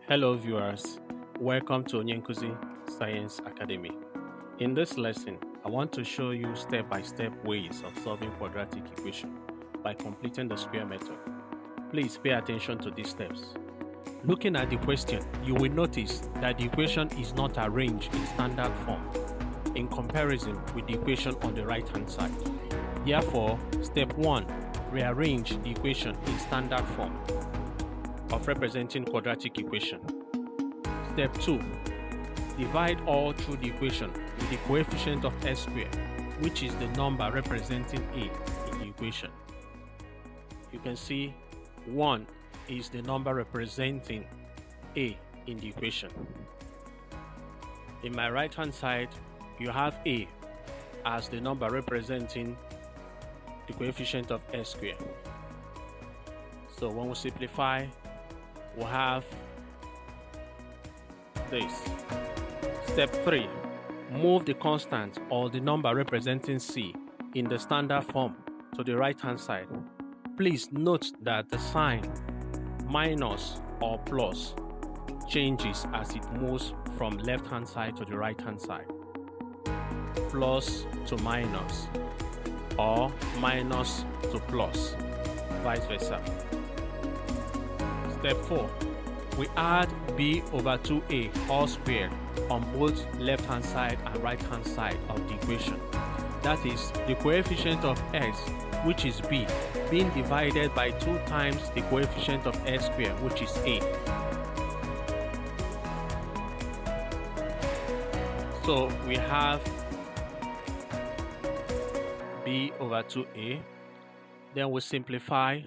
Hello viewers, welcome to ONYE-NKUZI Science Academy. In this lesson, I want to show you step-by-step ways of solving quadratic equation by completing the square method. Please pay attention to these steps. Looking at the question, you will notice that the equation is not arranged in standard form in comparison with the equation on the right hand side. Therefore, step 1, rearrange the equation in standard form of representing quadratic equation. Step 2, divide all through the equation with the coefficient of s squared, which is the number representing a in the equation. You can see 1 is the number representing a in the equation. In my right hand side, you have a as the number representing the coefficient of s squared. So when we simplify, we'll have this. Step 3, move the constant or the number representing c in the standard form to the right hand side. Please note that the sign minus or plus changes as it moves from left hand side to the right hand side. Plus to minus or minus to plus, vice versa. Step 4, we add b over 2a all squared on both left hand side and right hand side of the equation. That is the coefficient of s, which is b, being divided by 2 times the coefficient of s squared, which is a. So we have b over 2a. Then we simplify.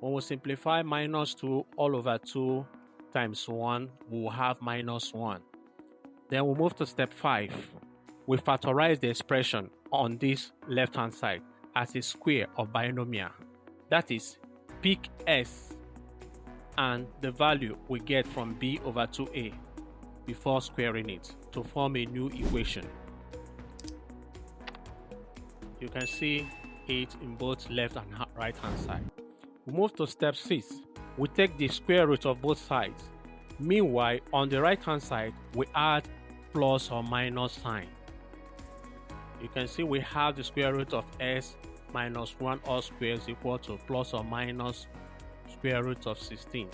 When we simplify minus 2 all over 2 times 1, we will have minus 1. Then we move to step 5. We factorize the expression on this left hand side as a square of binomial. That is, pick s and the value we get from b over 2a before squaring it to form a new equation. You can see it in both left and right hand side. We move to step 6. We take the square root of both sides. Meanwhile, on the right hand side, we add plus or minus sign. You can see we have the square root of s minus 1 all squared is equal to plus or minus square root of 16.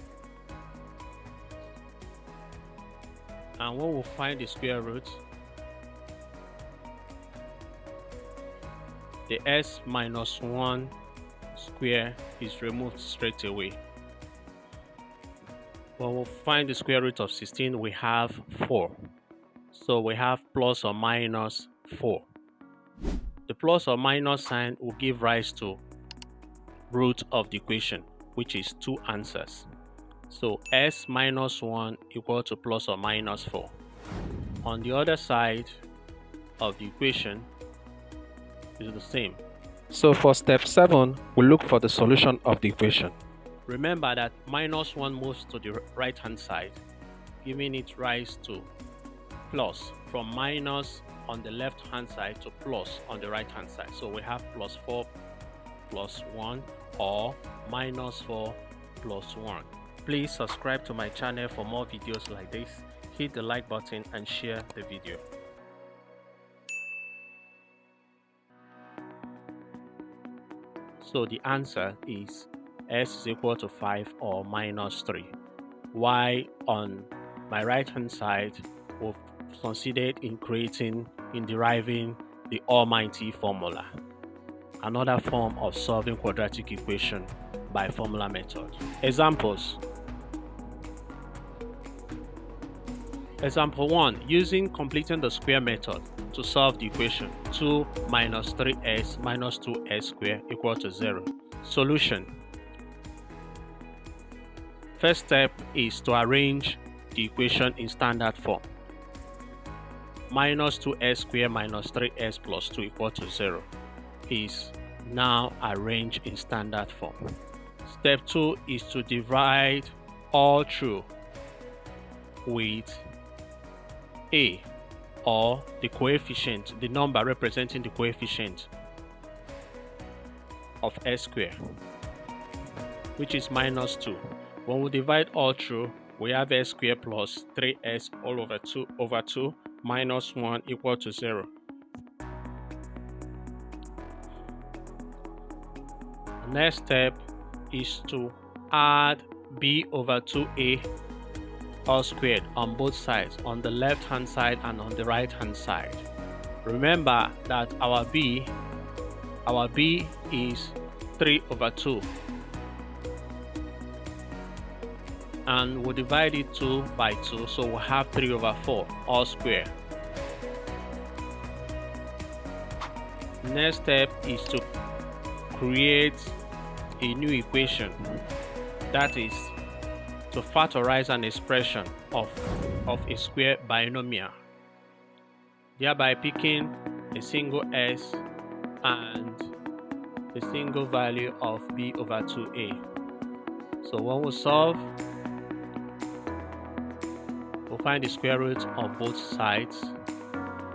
And when we find the square root, the s minus 1 square is removed straight away. When we find the square root of 16, we have 4. So we have plus or minus 4. The plus or minus sign will give rise to root of the equation, which is 2 answers. So s minus 1 equal to plus or minus 4. On the other side of the equation is the same. So for step 7, we look for the solution of the equation. Remember that minus 1 moves to the right hand side, giving it rise to plus, from minus on the left hand side to plus on the right hand side. So we have plus 4 plus 1 or minus 4 plus 1. Please subscribe to my channel for more videos like this. Hit the like button and share the video. So the answer is s is equal to 5 or minus 3. While on my right hand side, we've considered in deriving the almighty formula, another form of solving quadratic equation by formula method. Examples. Example 1, using completing the square method to solve the equation 2 minus 3s minus 2s squared equal to 0. Solution. First step is to arrange the equation in standard form. Minus 2s squared minus 3s plus 2 equal to 0 is now arranged in standard form. Step 2 is to divide all through with a, or the coefficient, the number representing the coefficient of s squared, which is minus 2. When we divide all through, we have s squared plus 3s all over 2 minus 1 equal to 0. The next step is to add b over 2a all squared on both sides, on the left hand side and on the right hand side. Remember that our b is 3 over 2, and we'll divide it 2 by 2, so we'll have 3 over 4 all square. Next step is to create a new equation, that is to factorize an expression of a square binomial, thereby picking a single s and the single value of b over 2a. So when we solve, we'll find the square root of both sides.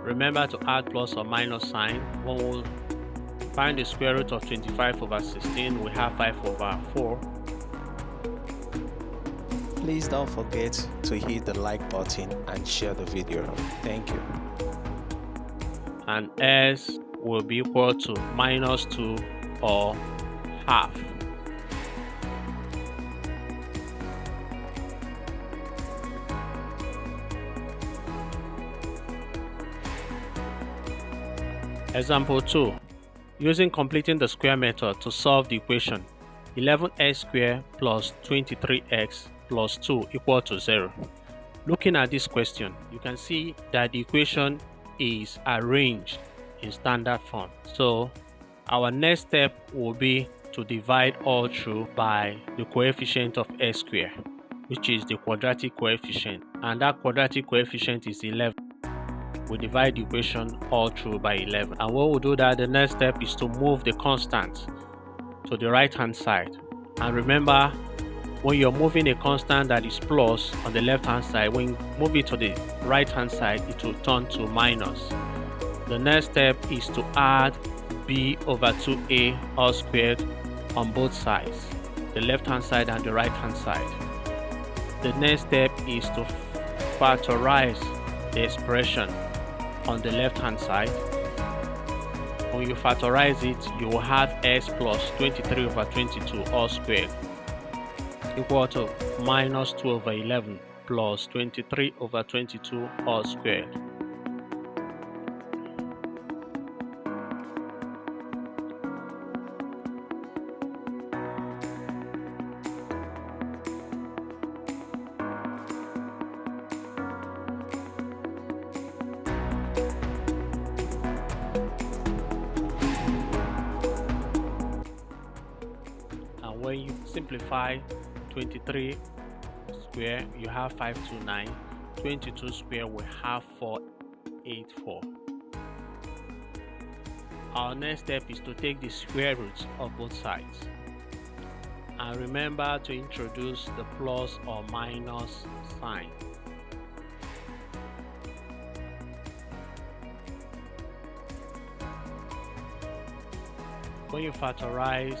Remember to add plus or minus sign. When we find the square root of 25 over 16, we have 5 over 4. Please don't forget to hit the like button and share the video. Thank you. And s will be equal to minus 2 or half. Example 2. Using completing the square method to solve the equation 11x squared plus 23x plus 2 equal to 0. Looking at this question, you can see that the equation is arranged in standard form. So our next step will be to divide all through by the coefficient of x squared, which is the quadratic coefficient, and that quadratic coefficient is 11. We divide the equation all through by 11, and when we do that, the next step is to move the constant to the right hand side. And remember, when you're moving a constant that is plus on the left hand side, when you move it to the right hand side, it will turn to minus. The next step is to add b over 2a all squared on both sides, the left hand side and the right hand side. The next step is to factorize the expression on the left hand side. When you factorize it, you will have s plus 23 over 22 all squared equal to minus 2 over 11 plus 23 over 22 all squared. And when you simplify 23 square, you have 529. 22 square, we have 484. Our next step is to take the square roots of both sides. And remember to introduce the plus or minus sign. When you factorize,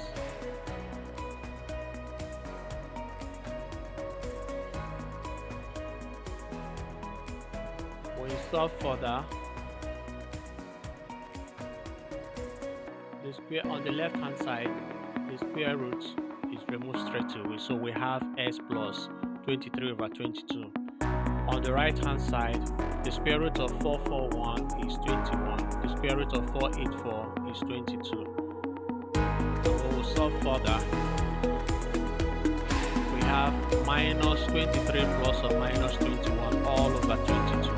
when you solve further, the square on the left hand side, the square root is removed straight away, so we have s plus 23 over 22. On the right hand side, the square root of 441 is 21. The square root of 484 is 22. When we solve further, we have minus 23 plus or minus 21 all over 22,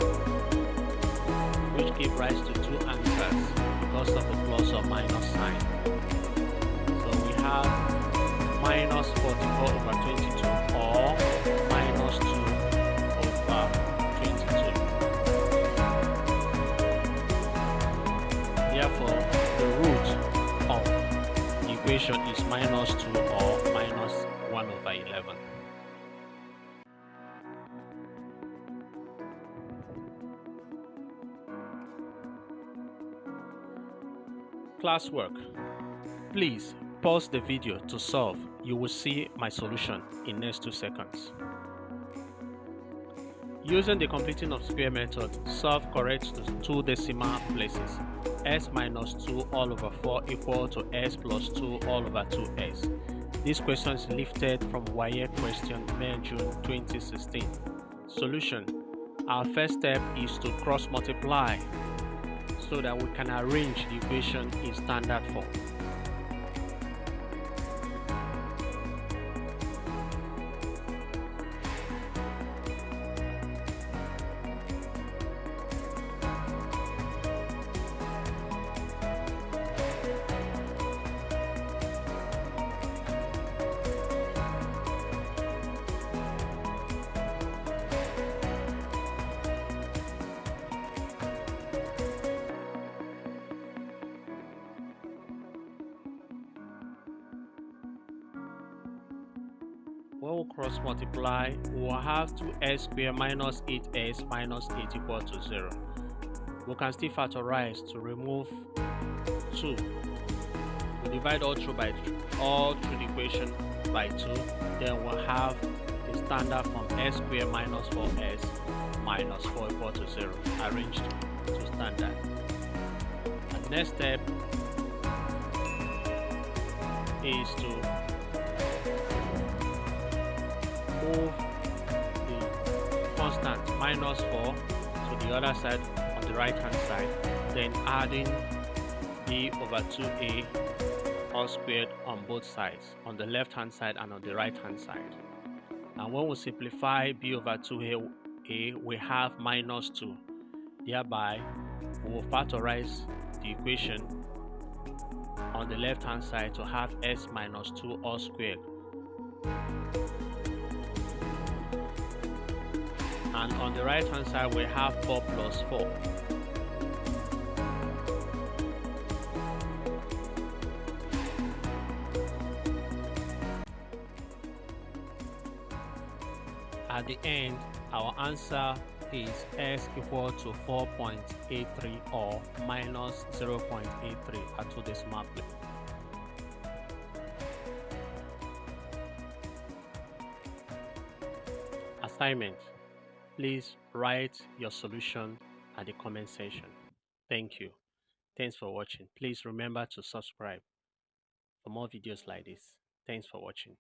which give rise to two answers because of the plus or minus sign. So we have minus 44 over 22 or minus 2 over 22. Therefore, the root of the equation is minus 2 or minus 1 over 11. Classwork. Please pause the video to solve. You will see my solution in next 2 seconds. Using the completing of square method, solve correct to two decimal places. S minus 2 all over 4 equal to S plus 2 all over 2S. This question is lifted from ONYE-question May June 2016. Solution. Our first step is to cross multiply so that we can arrange the equation in standard form. When we cross multiply, we will have 2s squared minus 8s minus 8 equal to 0. We can still factorize to remove 2. We divide all through the equation by 2. Then we'll have the standard form s squared minus 4s minus 4 equal to 0 arranged to standard. The next step is to move the constant minus 4 to the other side on the right hand side, then adding b over 2a all squared on both sides, on the left hand side and on the right hand side. And when we simplify b over 2a, we have minus 2. Thereby, we will factorize the equation on the left hand side to have s minus 2 all squared. And on the right hand side we have 4 plus 4. At the end, our answer is s equal to 4.83 or minus 0.83 at 2 decimal place. Assignment. Please write your solution at the comment section. Thank you. Thanks for watching. Please remember to subscribe for more videos like this. Thanks for watching.